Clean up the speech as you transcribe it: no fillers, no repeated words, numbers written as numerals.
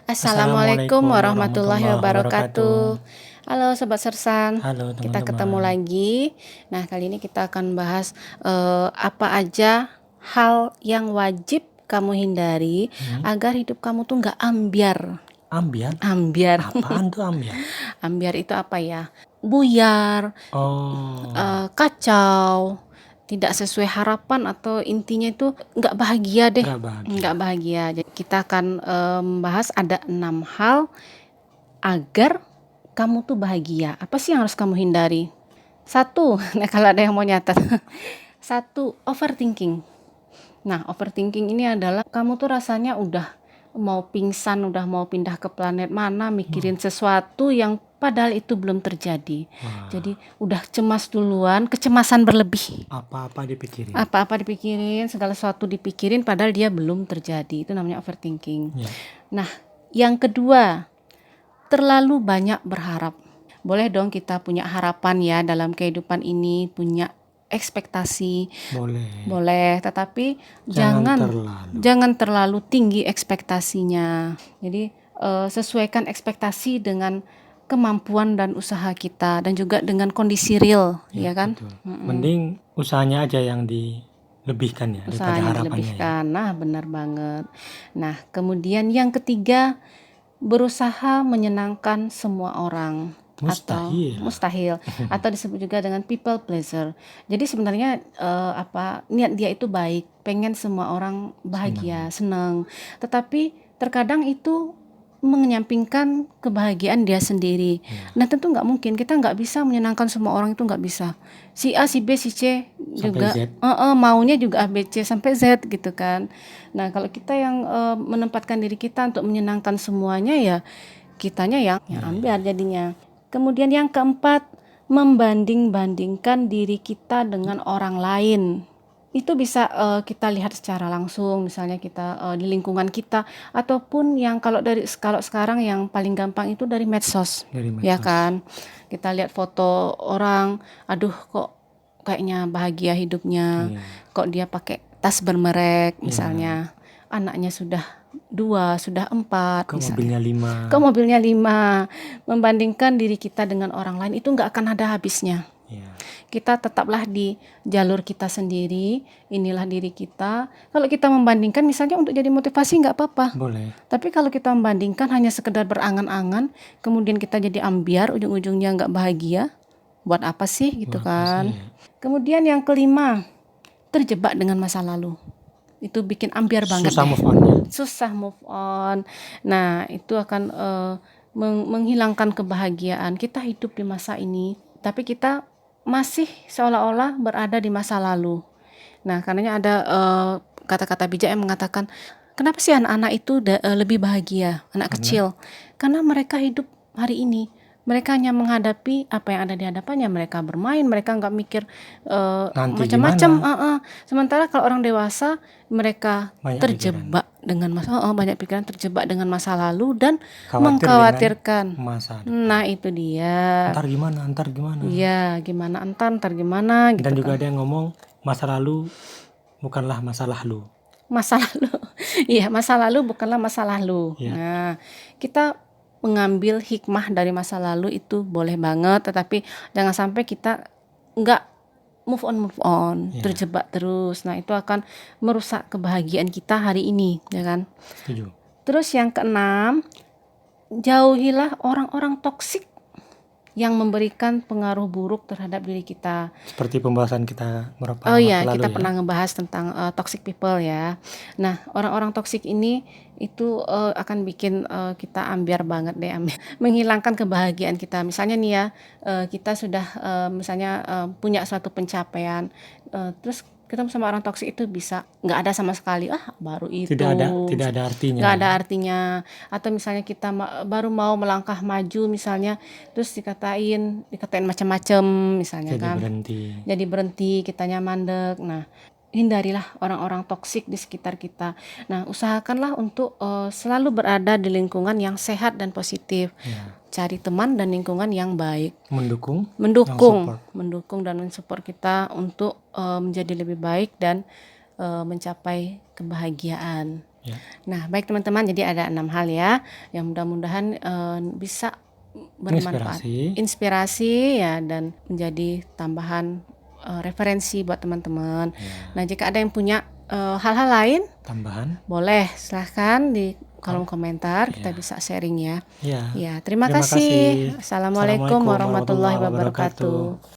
Assalamualaikum Assalamualaikum warahmatullahi warahmatullahi wabarakatuh. wabarakatuh. Halo Sobat Sersan, Halo kita ketemu teman-teman. lagi. Nah, kali ini kita akan bahas apa aja hal yang wajib kamu hindari agar hidup kamu tuh nggak ambiar. Ambiar? Ambiar, Apaan tuh ambiar? ambiar itu apa ya? Buyar, Oh, kacau, tidak sesuai harapan atau intinya itu nggak bahagia deh. nggak bahagia. Nggak bahagia. Jadi kita akan membahas ada 6 hal agar kamu tuh bahagia. Apa sih yang harus kamu hindari? 1, nah kalau ada yang mau nyatet. 1, overthinking. Nah, overthinking ini adalah kamu tuh rasanya udah mau pingsan, udah mau pindah ke planet mana, mikirin sesuatu yang padahal itu belum terjadi. Wah, Jadi udah cemas duluan, kecemasan berlebih. apa-apa dipikirin. Apa-apa dipikirin, segala sesuatu dipikirin padahal dia belum terjadi. Itu namanya overthinking. Ya. Nah, yang kedua, terlalu banyak berharap. Boleh dong kita punya harapan ya dalam kehidupan ini, punya ekspektasi. Boleh. Boleh, tetapi Jangan jangan terlalu tinggi ekspektasinya. Jadi sesuaikan ekspektasi dengan kemampuan dan usaha kita dan juga dengan kondisi real, ya kan? Betul. Mending usahanya aja yang dilebihkan ya daripada Usahanya harapannya ya. dilebihkan. Nah, benar banget. Nah, kemudian yang ketiga, berusaha menyenangkan semua orang. Mustahil. Mustahil atau disebut juga dengan people pleaser. Jadi sebenarnya niat dia itu baik, pengen semua orang bahagia, senang. Tetapi terkadang itu menyampingkan kebahagiaan dia sendiri. Nah, tentu nggak mungkin, kita nggak bisa menyenangkan semua orang, itu nggak bisa. Si A, si B, si C juga maunya juga A, B, C sampai Z gitu kan. Nah, kalau kita yang menempatkan diri kita untuk menyenangkan semuanya, ya kitanya yang ambiar jadinya. Kemudian yang keempat, membanding-bandingkan diri kita dengan orang lain. Itu bisa kita lihat secara langsung, misalnya kita di lingkungan kita, ataupun yang kalau sekarang yang paling gampang itu dari medsos. Ya kan? Kita lihat foto orang, aduh kok kayaknya bahagia hidupnya, kok dia pakai tas bermerek misalnya, anaknya sudah 2, sudah 4 Kok misalnya. mobilnya 5. Membandingkan diri kita dengan orang lain itu nggak akan ada habisnya. Kita tetaplah di jalur kita sendiri, inilah diri kita. Kalau kita membandingkan misalnya untuk jadi motivasi nggak apa-apa. Boleh. Tapi kalau kita membandingkan hanya sekedar berangan-angan, kemudian kita jadi ambiar, ujung-ujungnya nggak bahagia, buat apa sih gitu kan? Kemudian yang kelima, terjebak dengan masa lalu. Itu bikin ambiar banget. Susah move on ya. Susah move on. Nah, itu akan menghilangkan kebahagiaan. Kita hidup di masa ini, tapi kita masih seolah-olah berada di masa lalu. Nah, karenanya ada kata-kata bijak yang mengatakan, kenapa sih anak-anak itu lebih bahagia, anak kecil? Karena mereka hidup hari ini. Mereka hanya menghadapi apa yang ada di hadapannya. Mereka bermain, mereka nggak mikir macam-macam. Sementara kalau orang dewasa, mereka terjebak dengan banyak pikiran, terjebak dengan masa lalu dan mengkhawatirkan masa depan. Nah, itu dia. Ntar gimana? Iya, gimana ntar gimana gitu. Dan juga ada yang ngomong masa lalu bukanlah masalah lu. Masa lalu. Iya, masa lalu bukanlah masalah lu. Nah, kita mengambil hikmah dari masa lalu itu boleh banget, tetapi jangan sampai kita nggak move on, terjebak terus. Nah, itu akan merusak kebahagiaan kita hari ini, ya kan? Setuju. Terus yang keenam, jauhilah orang-orang toksik yang memberikan pengaruh buruk terhadap diri kita. Seperti pembahasan kita beberapa waktu lalu, kita ya. Pernah ngebahas tentang toxic people ya. Nah, orang-orang toxic ini itu akan bikin kita ambiar banget deh, menghilangkan kebahagiaan kita. Misalnya nih ya, kita sudah misalnya punya suatu pencapaian, terus ketemu sama orang toksik itu bisa nggak ada sama sekali, baru itu tidak ada artinya, nggak ada artinya. Atau misalnya kita baru mau melangkah maju misalnya, terus dikatain macam-macam misalnya, jadi berhenti kitanya mandek. Nah, hindarilah orang-orang toksik di sekitar kita. Nah, usahakanlah untuk selalu berada di lingkungan yang sehat dan positif. Cari teman dan lingkungan yang baik, mendukung dan mensupport kita untuk menjadi lebih baik dan mencapai kebahagiaan. Ya. Nah, baik teman-teman, jadi ada 6 hal ya, yang mudah-mudahan bisa bermanfaat, Inspirasi. inspirasi ya, dan menjadi tambahan referensi buat teman-teman. Ya. Nah, jika ada yang punya hal-hal lain, Tambahan. boleh silahkan di kolom komentar, kita Ya. bisa sharing ya. Ya. Ya, terima Terima kasih. kasih. Assalamualaikum warahmatullahi wabarakatuh.